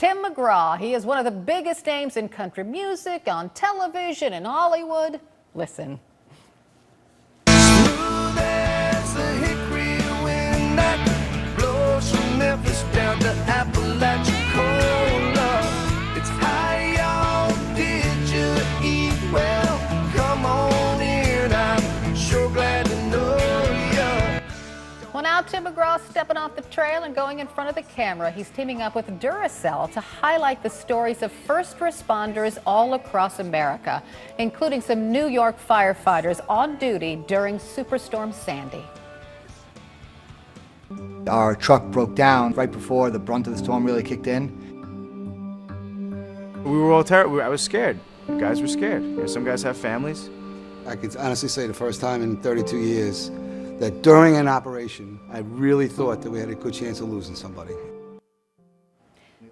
Tim McGraw, he is one of the biggest names in country music, on television, in Hollywood. Listen. Smooth as a hickory wind that blows from Memphis down to Apalachicola. It's high, y'all. Did you eat well? Come on in, I'm sure glad to know ya. Well, now Tim McGraw stepping off the trail and going in front of the camera. He's teaming up with Duracell to highlight the stories of first responders all across America, including some New York firefighters on duty during Superstorm Sandy. Our truck broke down right before the brunt of the storm really kicked in. We were all terrified. I was scared. Guys were scared. You know, some guys have families. I could honestly say the first time in 32 years that during an operation, I really thought that we had a good chance of losing somebody.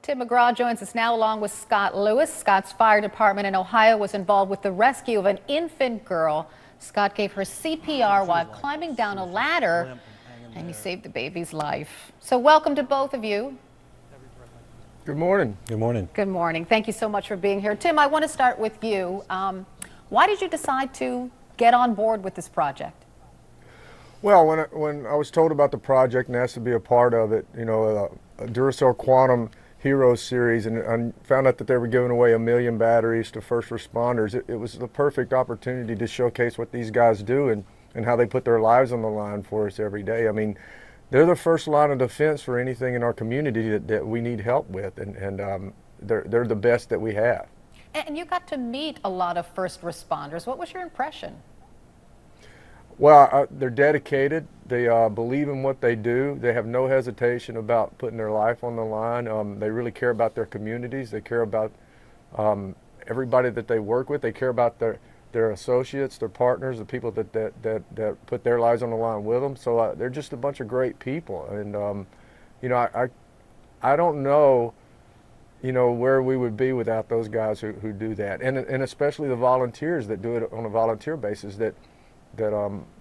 Tim McGraw joins us now along with Scott Lewis. Scott's fire department in Ohio was involved with the rescue of an infant girl. Scott gave her CPR while climbing down a ladder, and he saved the baby's life. So welcome to both of you. Good morning. Good morning. Good morning. Thank you so much for being here. Tim, I want to start with you. Why did you decide to get on board with this project? Well, when I was told about the project and asked to be a part of it, you know, a Duracell Quantum Heroes series, and I found out that they were giving away 1 million batteries to first responders, it was the perfect opportunity to showcase what these guys do and how they put their lives on the line for us every day. I mean, they're the first line of defense for anything in our community that we need help with, and they're the best that we have. And you got to meet a lot of first responders. What was your impression? Well, they're dedicated. They believe in what they do. They have no hesitation about putting their life on the line. They really care about their communities. They care about everybody that they work with. They care about their associates, their partners, the people that put their lives on the line with them. So they're just a bunch of great people. And you know, I don't know, you know, where we would be without those guys who do that, and especially the volunteers that do it on a volunteer basis. That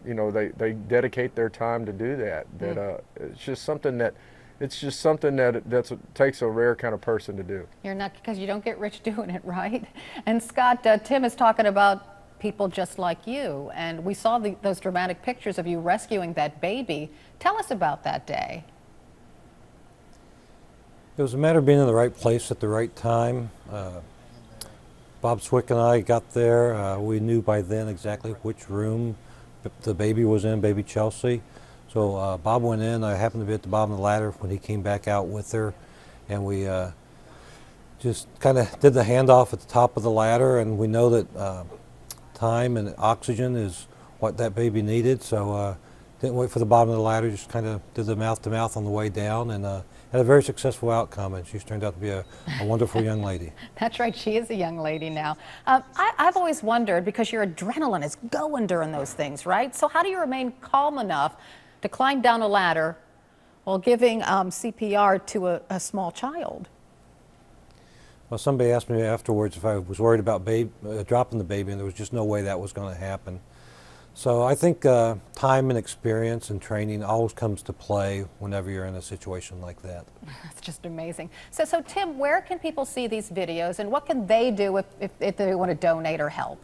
you know, they dedicate their time to do that. It's just something that takes a rare kind of person to do. You're not, because you don't get rich doing it, right? And Scott, Tim is talking about people just like you, and we saw those dramatic pictures of you rescuing that baby. Tell us about that day. It was a matter of being in the right place at the right time. Bob Swick and I got there. We knew by then exactly which room the baby was in, baby Chelsea. So Bob went in. I happened to be at the bottom of the ladder when he came back out with her, and we just kind of did the handoff at the top of the ladder. And we know that time and oxygen is what that baby needed. So didn't wait for the bottom of the ladder. Just kind of did the mouth to mouth on the way down, and had a very successful outcome, and she's turned out to be a wonderful young lady. That's right, she is a young lady now. I've always wondered, because your adrenaline is going during those things, right? So how do you remain calm enough to climb down a ladder while giving CPR to a small child? Well, somebody asked me afterwards if I was worried about dropping the baby, and there was just no way that was going to happen. So I think time and experience and training always comes to play whenever you're in a situation like that. That's just amazing. So Tim, where can people see these videos, and what can they do if they want to donate or help?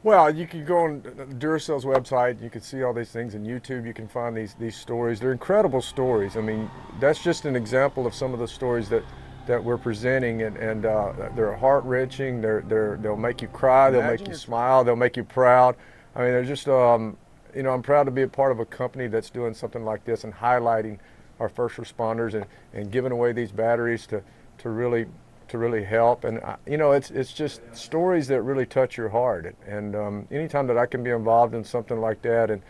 Well, you can go on Duracell's website. You can see all these things. On YouTube, you can find these stories. They're incredible stories. I mean, that's just an example of some of the stories that we're presenting, and they're heart-wrenching. They'll make you cry. They'll make you smile. They'll make you proud. I mean, they're just, you know, I'm proud to be a part of a company that's doing something like this and highlighting our first responders and giving away these batteries to really help. And you know, it's just stories that really touch your heart. And anytime that I can be involved in something like that and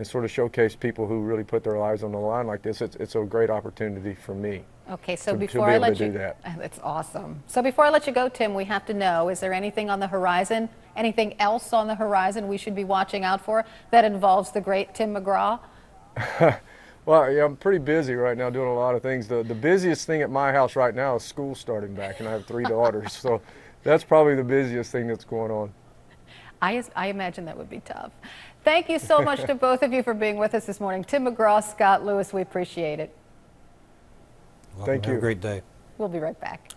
sort of showcase people who really put their lives on the line like this, it's a great opportunity for me. Okay, so before I let you, that's awesome. So before I let you go, Tim, we have to know, is there anything on the horizon, anything else on the horizon we should be watching out for that involves the great Tim McGraw? Well, yeah, I'm pretty busy right now doing a lot of things. The busiest thing at my house right now is school starting back, and I have 3 daughters, so that's probably the busiest thing that's going on. I imagine that would be tough. Thank you so much to both of you for being with us this morning. Tim McGraw, Scott Lewis, we appreciate it. Welcome. Thank you. Have a great day. We'll be right back.